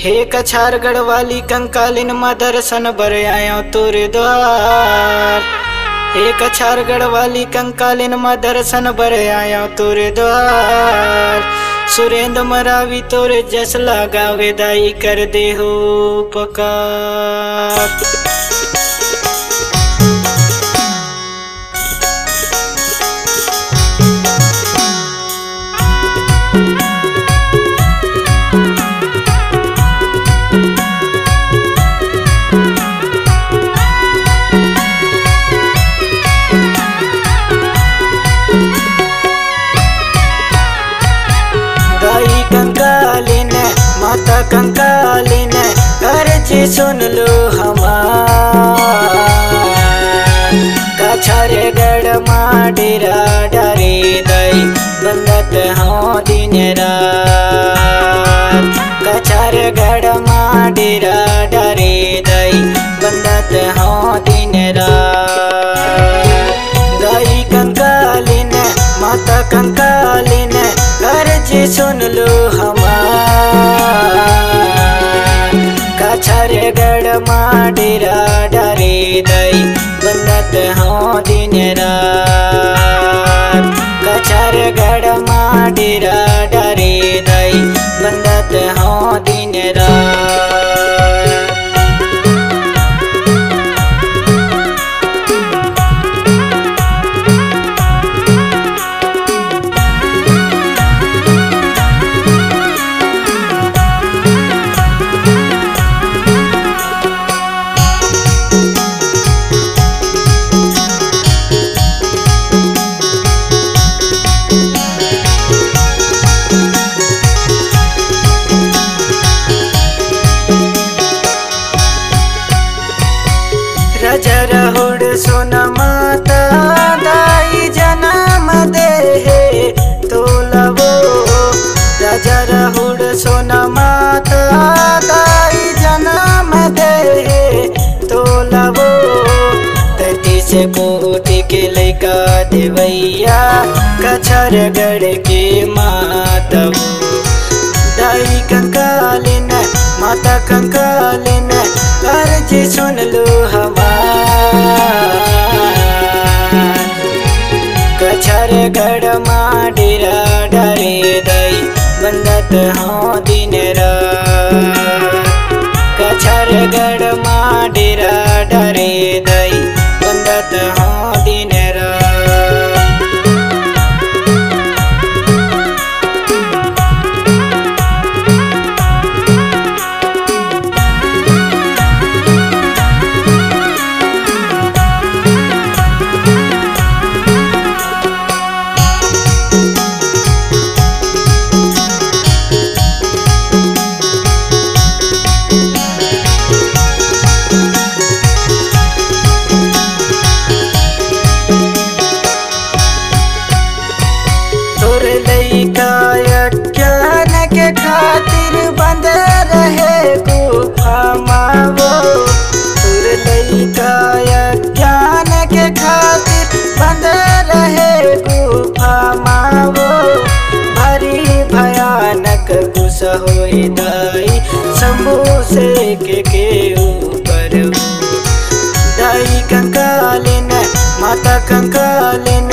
हे कछारगढ़ वाली कंकालिन मां दर्शन बर आयो तोरे द्वार। हे कछारगढ़ वाली कंकालिन मां दर्शन बर आयो तोरे द्वार। सुरेंद्र मरावी तोरे जस लगावे दाई कर दे हो पकार। कंकालिन माता कंकालिन अर्जी सुन लो हमार। कछारगढ़ मां डेरा डारे दई बंदत हाँ दिन रात। कछारगढ़ मां डेरा डारे दई बंदत हाँ दिन रात। दई कंकालिन माता कंकालिन अर्जी सुन लो हमार। कछारगढ़ मां डेरा डारे दई बंदत हाँ दिन रात। कछारगढ़ मां डेरा डारे दई बंदत हाँ दिन रात। रहुड़ सुन माता दाई जन्म दे तो लवो। राजा रहुड़ सुन माता दाई जन्म दे तो लवो। 33 कोटि के लैका देवैया कछारगढ़ के माता दाई कंकालिन माता कंकालिन अर्जी सुन लो हमार। कछारगढ़ मां डेरा डारे दई बंदत हाँ दिन रात। कछारगढ़ मां डेरा डारे दई बंदत हाँ दिन रात। ज्ञान के खातिर बंद रहे गुफा मावो। तुर लइका ज्ञान के खातिर बंद रहे गुफा मावो। भारी भयानक गुस्सा होई दाई शंभू से के ऊपर। दाई कंकालिन माता कंकालिन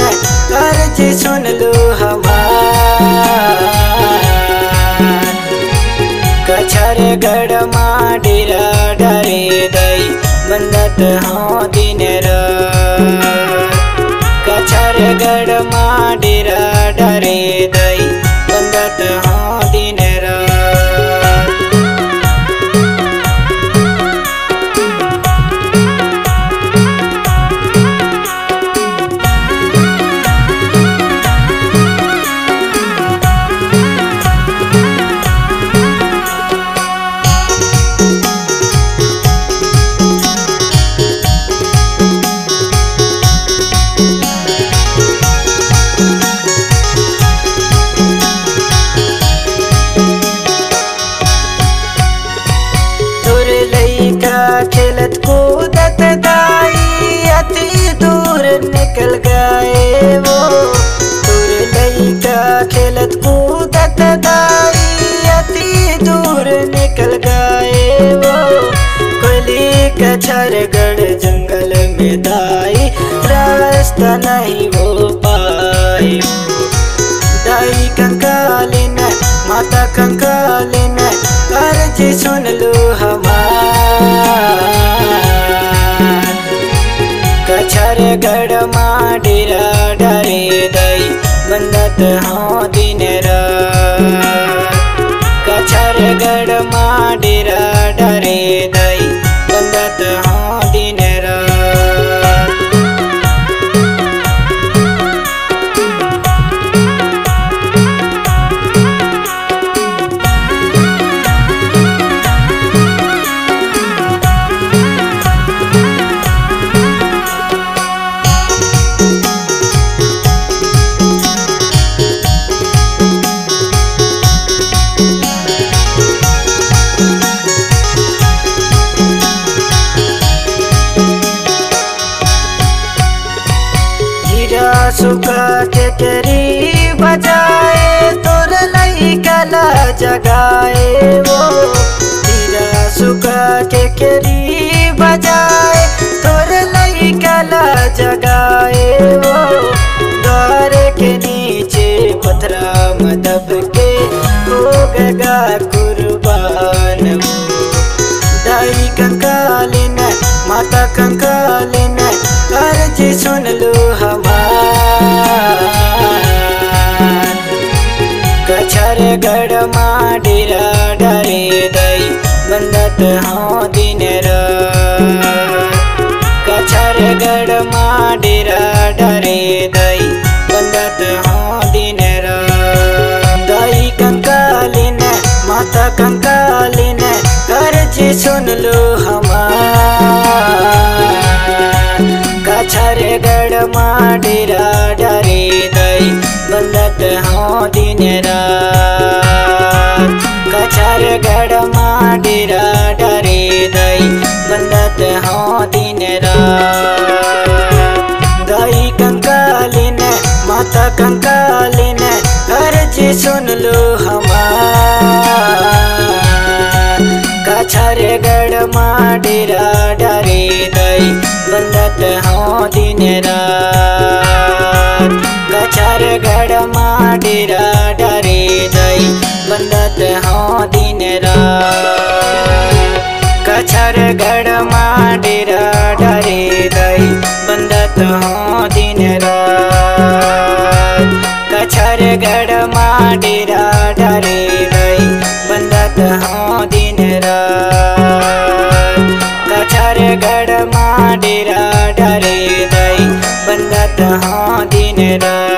अर्जी सुन लो हमार। कछारगढ़ मां डेरा डारे दई बंदत हाँ दिन रात। कछारगढ़ मां डेरा डारे दई बंदत हाँ दिन रात। दाई रास्ता नहीं हो पाए। दाई कंकालिन माता कंकालिन अर्ज सुन लो हमार। कछर गढ़ डेरा डरे दाई बंदत हाँ दिन रात। कछर गढ़ डेरा डरे दाई बंदत हाँ दिन रात। सुखा के केरी बजाए तोर लइका जगाए वो। हीरा सुखा के केरी बजाए तोर लइका जगाए वो। द्वार के नीचे पथरा मदब के हो गगा कुर्बान वो। दाई कंकालिन माता कंकालिन अर्ज सुन लो हमार। कछर गढ़ डेरा डरे दाई बंदत हाँ दिन रात। कछर गढ़ डेरा डरे दाई बंदत हाँ दिन रात। दाई कंकालिन माता कंकालिन अर्ज सुन लो हमार। कछर गढ़ डेरा डरे दाई बंदत हाँ दिन रात। कछर गढ़ डेरा डरे दाई बंदत हाँ दिन रात। दाई कंकालिन माता कंकालिन अर्ज सुन लो हमार। कछर गढ़ डेरा डरे दाई बंदत हाँ दिन रात। कछर गढ़ डेरा डरे दाई बंदत हाँ दिन रात। कछर गढ़ डेरा डरे दाई बंदत हाँ दिन रात। कछर गढ़ डेरा डरे दाई बंदत हाँ दिन रात। कछर गढ़ डेरा डरे दाई बंदत हाँ दिन रात।